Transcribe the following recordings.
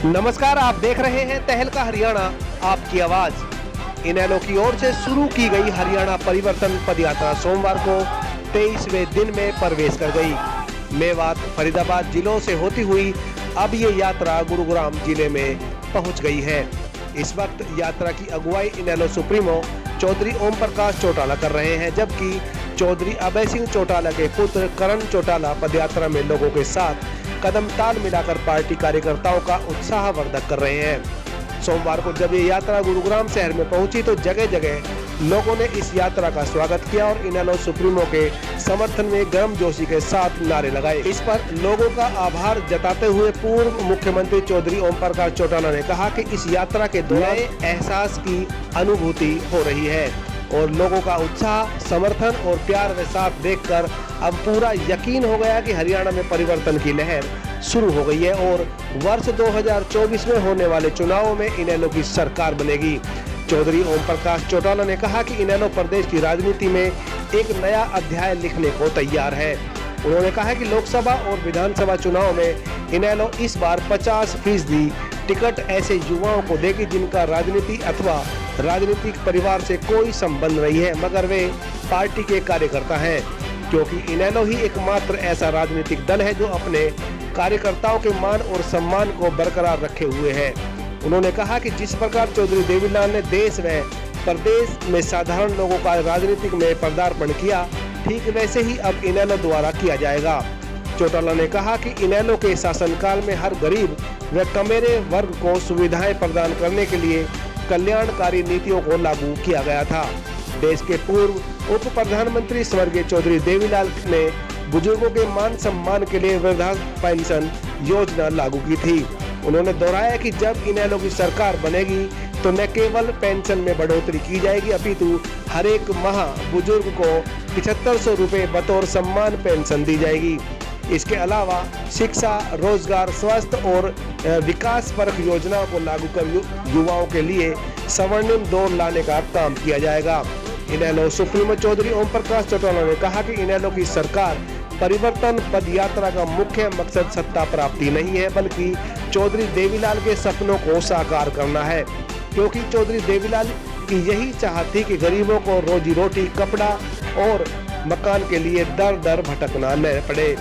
नमस्कार, आप देख रहे हैं तहलका हरियाणा, आपकी आवाज। इनेलो की ओर से शुरू की गई हरियाणा परिवर्तन पदयात्रा सोमवार को 23वें दिन में प्रवेश कर गई। मेवात, फरीदाबाद जिलों से होती हुई अब ये यात्रा गुरुग्राम जिले में पहुंच गई है। इस वक्त यात्रा की अगुवाई इनेलो सुप्रीमो चौधरी ओम प्रकाश चौटाला कर रहे हैं, जबकि चौधरी अभय सिंह चौटाला के पुत्र करण चौटाला पदयात्रा में लोगों के साथ कदम ताल मिलाकर पार्टी कार्यकर्ताओं का उत्साहवर्धक कर रहे हैं। सोमवार को जब ये यात्रा गुरुग्राम शहर में पहुंची तो जगह जगह लोगों ने इस यात्रा का स्वागत किया और इनेलो सुप्रीमो के समर्थन में गर्मजोशी के साथ नारे लगाए। इस पर लोगों का आभार जताते हुए पूर्व मुख्यमंत्री चौधरी ओम प्रकाश चौटाला ने कहा कि इस यात्रा के दौरान एहसास की अनुभूति हो रही है और लोगों का उत्साह, समर्थन और प्यार व साथ देखकर अब पूरा यकीन हो गया कि हरियाणा में परिवर्तन की लहर शुरू हो गई है और वर्ष 2024 में होने वाले चुनावों में इनेलो की सरकार बनेगी। चौधरी ओम प्रकाश चौटाला ने कहा कि इनेलो प्रदेश की राजनीति में एक नया अध्याय लिखने को तैयार है। उन्होंने कहा कि लोकसभा और विधानसभा चुनाव में इनेलो इस बार 50% टिकट ऐसे युवाओं को देगी जिनका राजनीति अथवा राजनीतिक परिवार से कोई संबंध नहीं है, मगर वे पार्टी के कार्यकर्ता हैं, क्योंकि इनेलो ही एकमात्र ऐसा राजनीतिक दल है जो अपने कार्यकर्ताओं के मान और सम्मान को बरकरार रखे हुए है। उन्होंने कहा कि जिस प्रकार चौधरी देवीलाल ने देश व प्रदेश में साधारण लोगों का राजनीतिक में पदार्पण किया, ठीक वैसे ही अब इनेलो द्वारा किया जाएगा। चौटाला ने कहा कि इनेलो के शासनकाल में हर गरीब व कमेरे वर्ग को सुविधाएं प्रदान करने के लिए कल्याणकारी नीतियों को लागू किया गया था। देश के पूर्व उप प्रधानमंत्री स्वर्गीय चौधरी देवीलाल ने बुजुर्गों के मान सम्मान के लिए वृद्धावस्था पेंशन योजना लागू की थी। उन्होंने दोहराया कि जब इनेलो की सरकार बनेगी तो न केवल पेंशन में बढ़ोतरी की जाएगी, अपितु हर एक माह बुजुर्ग को 7500 रुपए बतौर सम्मान पेंशन दी जाएगी। इसके अलावा शिक्षा, रोजगार, स्वास्थ्य और विकास परक योजनाओं को लागू कर युवाओं के लिए स्वर्णिम दौर लाने का काम किया जाएगा। इनेलो सुप्रीमो चौधरी ओम प्रकाश चौटाला ने कहा कि इनेलो की सरकार परिवर्तन पदयात्रा का मुख्य मकसद सत्ता प्राप्ति नहीं है, बल्कि चौधरी देवीलाल के सपनों को साकार करना है, क्योंकि चौधरी देवीलाल की यही चाहत थी कि गरीबों को रोजी रोटी, कपड़ा और मकान के लिए दर दर भटकना न पड़े।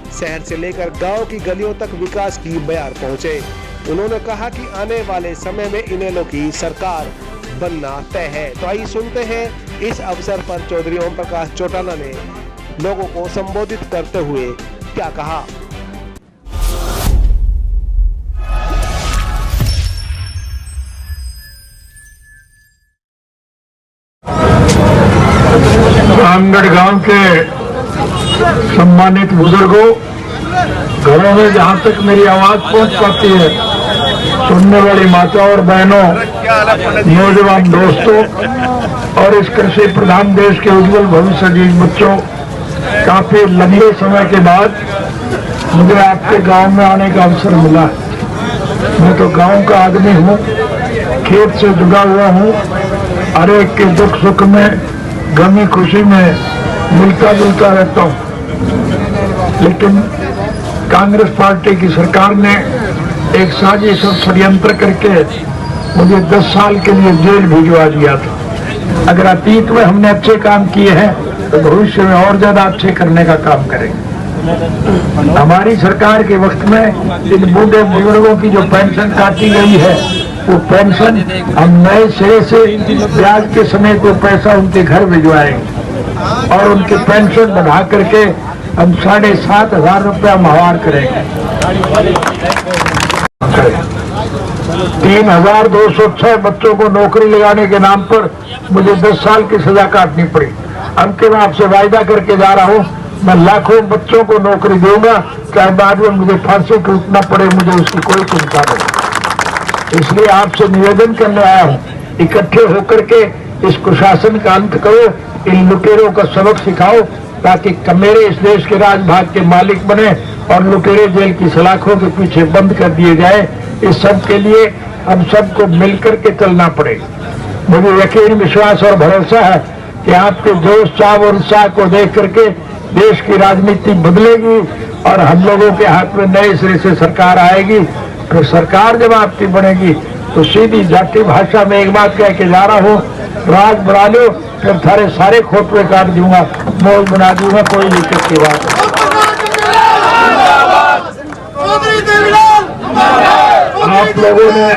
शहर से लेकर गांव की गलियों तक विकास की बयार पहुंचे। उन्होंने कहा कि आने वाले समय में इनेलो की सरकार बनना तय है। तो आइए सुनते हैं इस अवसर पर चौधरी ओम प्रकाश चौटाला ने लोगों को संबोधित करते हुए क्या कहा। रामगढ़ गांव के सम्मानित बुजुर्गों, घरों में जहां तक मेरी आवाज पहुंच पाती है, सुनने वाली माता और बहनों, नौजवान दोस्तों और इस कृषि प्रधान देश के उज्जवल भविष्य के बच्चों, काफी लंबे समय के बाद मुझे आपके गांव में आने का अवसर मिला है। मैं तो गांव का आदमी हूँ, खेत से जुड़ा हुआ हूँ, हर एक के दुख सुख में, गमी खुशी में मिलता जुलता रहता हूँ। लेकिन कांग्रेस पार्टी की सरकार ने एक साजिश और षड्यंत्र करके मुझे 10 साल के लिए जेल भिजवा दिया था। अगर अतीत में हमने अच्छे काम किए हैं तो भविष्य में और ज्यादा अच्छे करने का काम करेंगे। हमारी सरकार के वक्त में इन बूढ़े बुजुर्गों की जो पेंशन काटी गई है, वो पेंशन हम नए सिरे से ब्याज के समेत वो पैसा उनके घर भिजवाएंगे और उनके पेंशन बढ़ा करके हम 7,500 रुपया माहवार करेंगे। 3,206 बच्चों को नौकरी लगाने के नाम पर मुझे 10 साल की सजा काटनी पड़ी। अब के मैं आपसे वायदा करके जा रहा हूँ, मैं लाखों बच्चों को नौकरी दूंगा, चाहे बाद में मुझे फांसी टूटना पड़े, मुझे उसकी कोई चिंता नहीं। इसलिए आपसे निवेदन करने आया हूँ, इकट्ठे होकर के इस कुशासन का अंत करो, इन लुटेरों का सबक सिखाओ, ताकि कमेरे इस देश के राजभाग के मालिक बने और लुटेरे जेल की सलाखों के पीछे बंद कर दिए जाए। इस सब के लिए हम सबको मिलकर के चलना पड़ेगा। मुझे यकीन, विश्वास और भरोसा है कि आपके जोश, चाव और उत्साह को देख करके देश की राजनीति बदलेगी और हम लोगों के हाथ में नए सिरे से सरकार आएगी फिर सरकार जब आपकी बनेगी तो सीधी जाति भाषा में एक बात कह के जा रहा हूँ, राज बना लो, फिर थारे सारे खोटवे काट दूंगा, मौज बना दूंगा, कोई दिक्कत की बात नहीं। आप लोगों ने